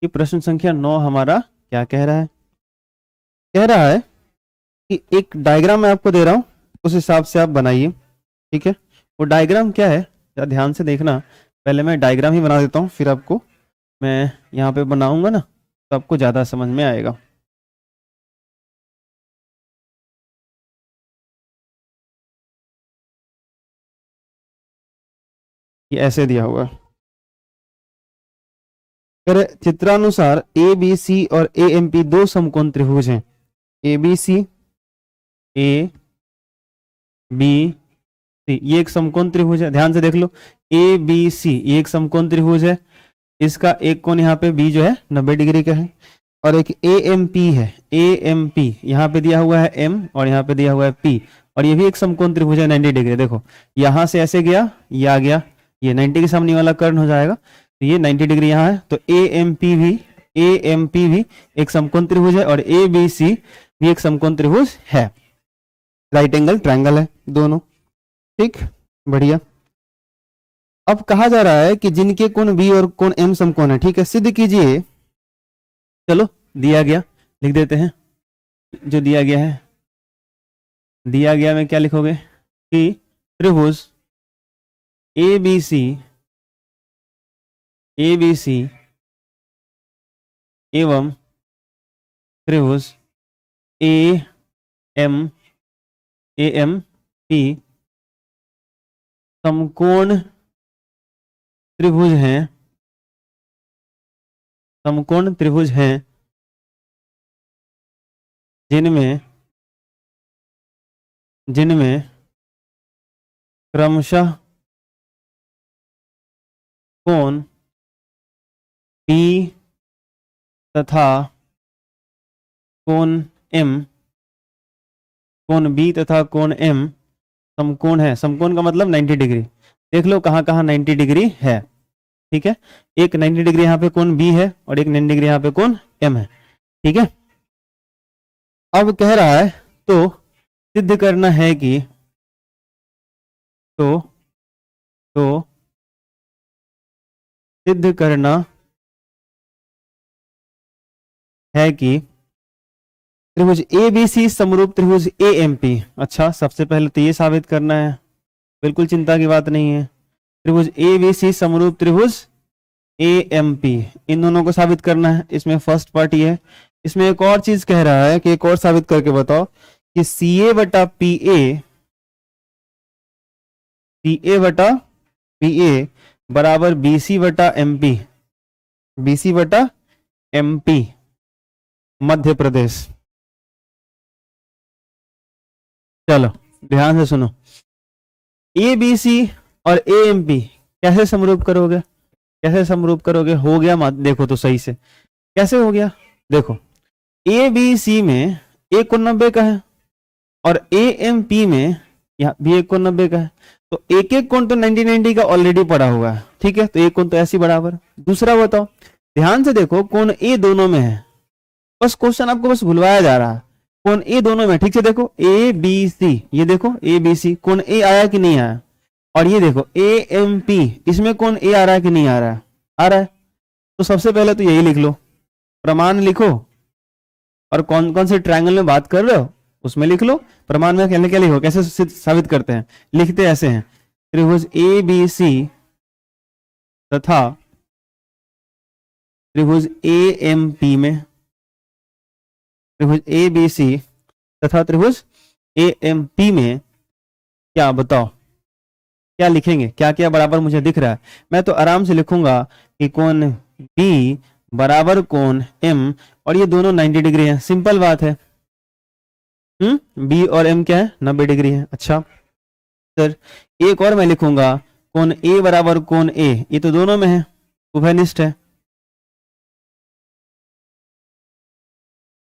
कि प्रश्न संख्या 9 हमारा क्या कह रहा है। कह रहा है कि एक डायग्राम मैं आपको दे रहा हूं, उस हिसाब से आप बनाइए। ठीक है, वो डायग्राम क्या है जरा ध्यान से देखना। पहले मैं डायग्राम ही बना देता हूं, फिर आपको मैं यहाँ पे बनाऊंगा ना तो आपको ज़्यादा समझ में आएगा। ये ऐसे दिया हुआ है। चित्रानुसार ए बी सी और ए एम पी दो समकोण त्रिभुज हैं। A B C, A B C, ये एक समकोण त्रिभुज है। ध्यान से देख लो, ए बी सी ये एक समकोण त्रिभुज है। इसका एक कोण यहाँ पे बी जो है 90 डिग्री का है, और एक ए एम पी है। ए एम पी यहाँ पे दिया हुआ है एम और यहाँ पे दिया हुआ है पी, और ये भी एक समकोण त्रिभुज है 90 डिग्री। देखो यहाँ से ऐसे गया, ये आ गया, ये 90 के सामने वाला कर्ण हो जाएगा, तो ये 90 डिग्री यहाँ है। तो ए एम पी भी एक समकोण त्रिभुज है, और ए बी सी भी एक समकोण त्रिभुज है। राइट एंगल ट्रायंगल है दोनों। ठीक, बढ़िया। अब कहा जा रहा है कि जिनके कोण बी और कोण एम समकोण है। ठीक है, सिद्ध कीजिए। चलो दिया गया, लिख देते हैं जो दिया गया है। दिया गया में क्या लिखोगे कि त्रिभुज ए बी सी एवं त्रिभुज ए एम पी समकोण त्रिभुज हैं, समकोण त्रिभुज हैं जिनमें क्रमशः कोण P तथा कोण M, कोण B तथा कोण M समकोण है। समकोण का मतलब 90 डिग्री। देख लो कहाँ कहाँ 90 डिग्री है। ठीक है, एक 90 डिग्री यहाँ पे कोण B है और एक 90 डिग्री यहाँ पे कोण M है। ठीक है, अब कह रहा है तो सिद्ध करना है कि तो सिद्ध करना है कि त्रिभुज ए बी सी समरूप त्रिभुज ए एम पी। अच्छा, सबसे पहले तो ये साबित करना है, बिल्कुल चिंता की बात नहीं है। त्रिभुज ए बी सी समरूप त्रिभुज ए एम पी, इन दोनों को साबित करना है। इसमें फर्स्ट पार्ट ये है। इसमें एक और चीज कह रहा है कि एक और साबित करके बताओ कि सी ए बटा पी ए बराबर बी सी बटा एम पी मध्य प्रदेश। चलो ध्यान से सुनो, ए बी सी और ए एम पी कैसे समरूप करोगे, हो गया मत देखो तो सही से कैसे हो गया। देखो ए बी सी में एक कोण 90 का है और ए एम पी में यहाँ भी एक कोण 90 का है, तो एक एक कोण तो 90 का ऑलरेडी पड़ा हुआ है। ठीक है, तो एक कोण तो ऐसी बराबर। दूसरा बताओ, ध्यान से देखो, कोण ए दोनों में है। बस क्वेश्चन आपको बस भुलवाया जा रहा है, कोण ए दोनों में। ठीक से देखो ए बी सी, ये देखो ए बी सी, कोण ए आया कि नहीं आया। और ये देखो ए एम पी, इसमें कोण ए आ रहा है कि नहीं आ रहा है, आ रहा है। तो सबसे पहले तो यही लिख लो, प्रमाण लिखो, और कौन कौन से ट्रायंगल में बात कर रहे हो उसमें लिख लो। प्रमाण में क्या लिखो, कैसे साबित करते हैं, लिखते ऐसे हैं, त्रिभुज ए बी सी तथा त्रिभुज ए एम पी में, त्रिभुज ए बी सी तथा त्रिभुज ए एम पी में क्या बताओ क्या लिखेंगे, क्या क्या बराबर मुझे दिख रहा है। मैं तो आराम से लिखूंगा कि कोण B बराबर कोण M, और ये दोनों 90 डिग्री है। सिंपल बात है। B और M क्या है, 90 डिग्री है। अच्छा सर, एक और मैं लिखूंगा कोण A बराबर कोण A, ये तो दोनों में है, उभयनिष्ठ है।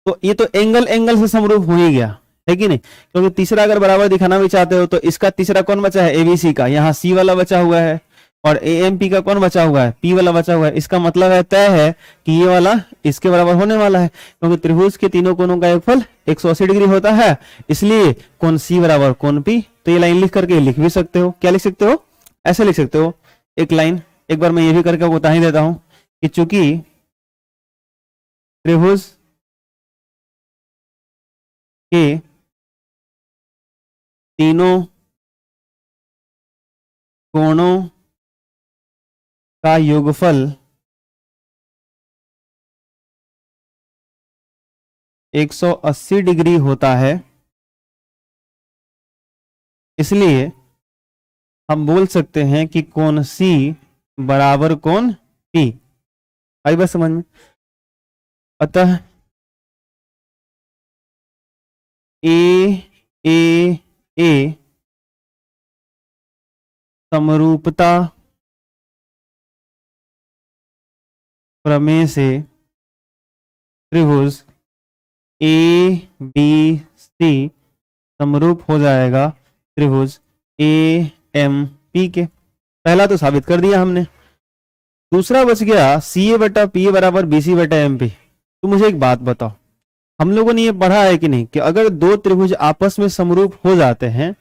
तो ये तो एंगल से समरूप हो ही गया, है कि नहीं। क्योंकि तीसरा अगर बराबर दिखाना भी चाहते हो तो इसका तीसरा कौन बचा है, एबीसी का, यहाँ सी वाला बचा हुआ है, और एएमपी का कौन बचा हुआ है, पी वाला बचा हुआ है। इसका मतलब है, तय है कि ये वाला इसके बराबर होने वाला है, क्योंकि त्रिभुज के तीनों कोणों का योगफल 180 डिग्री होता है। इसलिए कोण सी बराबर कोण पी। तो ये लाइन लिख करके लिख भी सकते हो। क्या लिख सकते हो, ऐसे लिख सकते हो एक लाइन। एक बार मैं ये भी करके बता ही देता हूं कि चूंकि त्रिभुज के तीनों कोणों का योगफल 180 डिग्री होता है, इसलिए हम बोल सकते हैं कि कोण C बराबर कोण P। आई बात समझ में? अतः ए समरूपता प्रमेय से त्रिभुज ABC समरूप हो जाएगा त्रिभुज AMP के। पहला तो साबित कर दिया हमने। दूसरा बच गया CA बटा PA बराबर BC बटा MP। तो मुझे एक बात बताओ, हम लोगों ने ये पढ़ा है कि नहीं कि अगर दो त्रिभुज आपस में समरूप हो जाते हैं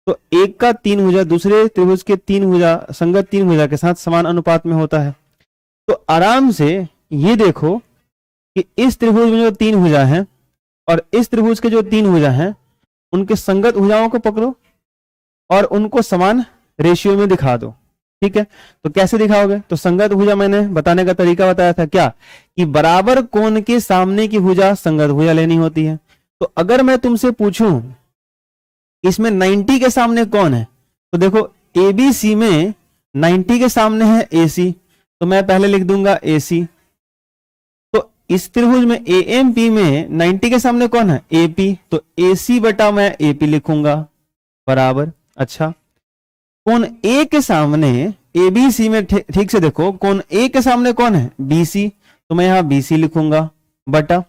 तो एक का तीन भुजा दूसरे त्रिभुज के तीन भुजा संगत तीन भुजा के साथ समान अनुपात में होता है। तो आराम से ये देखो कि इस त्रिभुज में जो तीन भुजा हैं और इस त्रिभुज के जो तीन भुजा हैं उनके संगत भुजाओं को पकड़ो और उनको समान रेशियो में दिखा दो। ठीक है, तो कैसे दिखाओगे? तो संगत भुजा मैंने बताने का तरीका बताया था क्या, कि बराबर कोण के सामने की भुजा संगत भुजा लेनी होती है। तो अगर मैं तुमसे पूछूं इसमें 90 के सामने कौन है, तो देखो ABC में 90 के सामने है AC, तो मैं पहले लिख दूंगा AC। तो इस त्रिभुज में AMP में 90 के सामने कौन है? AP, तो AC बटा मैं AP लिखूंगा बराबर। अच्छा, कोण A के सामने ABC में ठीक से देखो, कोण A के सामने कौन है? BC, तो मैं यहां BC लिखूंगा बटा,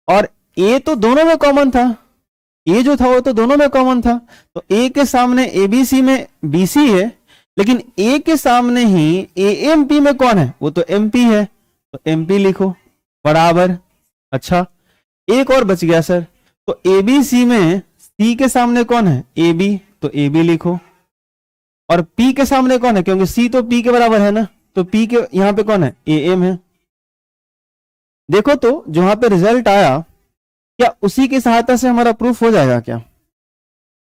और A तो दोनों में कॉमन था, ये जो था वो तो दोनों में कॉमन था, तो A के सामने ABC में BC है, लेकिन A के सामने ही AMP में कौन है? वो तो MP है, तो MP लिखो बराबर। अच्छा, एक और बच गया सर, तो ABC में C के सामने कौन है? AB, तो AB लिखो, और P के सामने कौन है? क्योंकि C तो P के बराबर है ना, तो P के यहां पे कौन है? AM है। देखो तो जो यहां पे रिजल्ट आया, क्या उसी की सहायता से हमारा प्रूफ हो जाएगा क्या?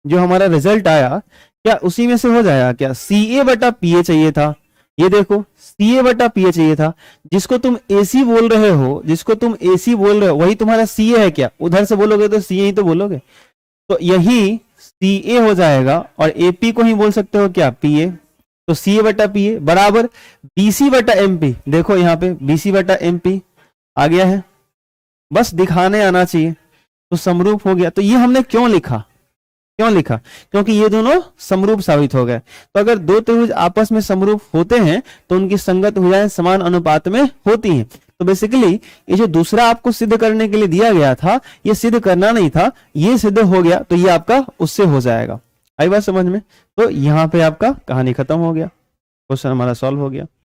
जो हमारा रिजल्ट आया क्या उसी में से हो जाएगा क्या? CA बटा PA चाहिए था, ये देखो CA बटा PA चाहिए था। जिसको तुम AC बोल रहे हो, जिसको तुम AC बोल रहे हो वही तुम्हारा CA है क्या? उधर से बोलोगे तो CA ही तो बोलोगे, तो यही CA हो जाएगा, और AP को ही बोल सकते हो क्या? PA। तो CA बटा PA बराबर BC बटा MP। देखो यहाँ पे BC बटा MP आ गया है, बस दिखाने आना चाहिए, तो समरूप हो गया। तो ये हमने क्यों लिखा? क्योंकि ये दोनों समरूप साबित हो गए। तो अगर दो त्रिभुज आपस में समरूप होते हैं तो उनकी संगत भुजाएं समान अनुपात में होती हैं। तो बेसिकली ये जो दूसरा आपको सिद्ध करने के लिए दिया गया था, ये सिद्ध करना नहीं था, ये सिद्ध हो गया, तो ये आपका उससे हो जाएगा। आई बात समझ में? तो यहाँ पे आपका कहानी खत्म हो गया, क्वेश्चन हमारा सॉल्व हो गया।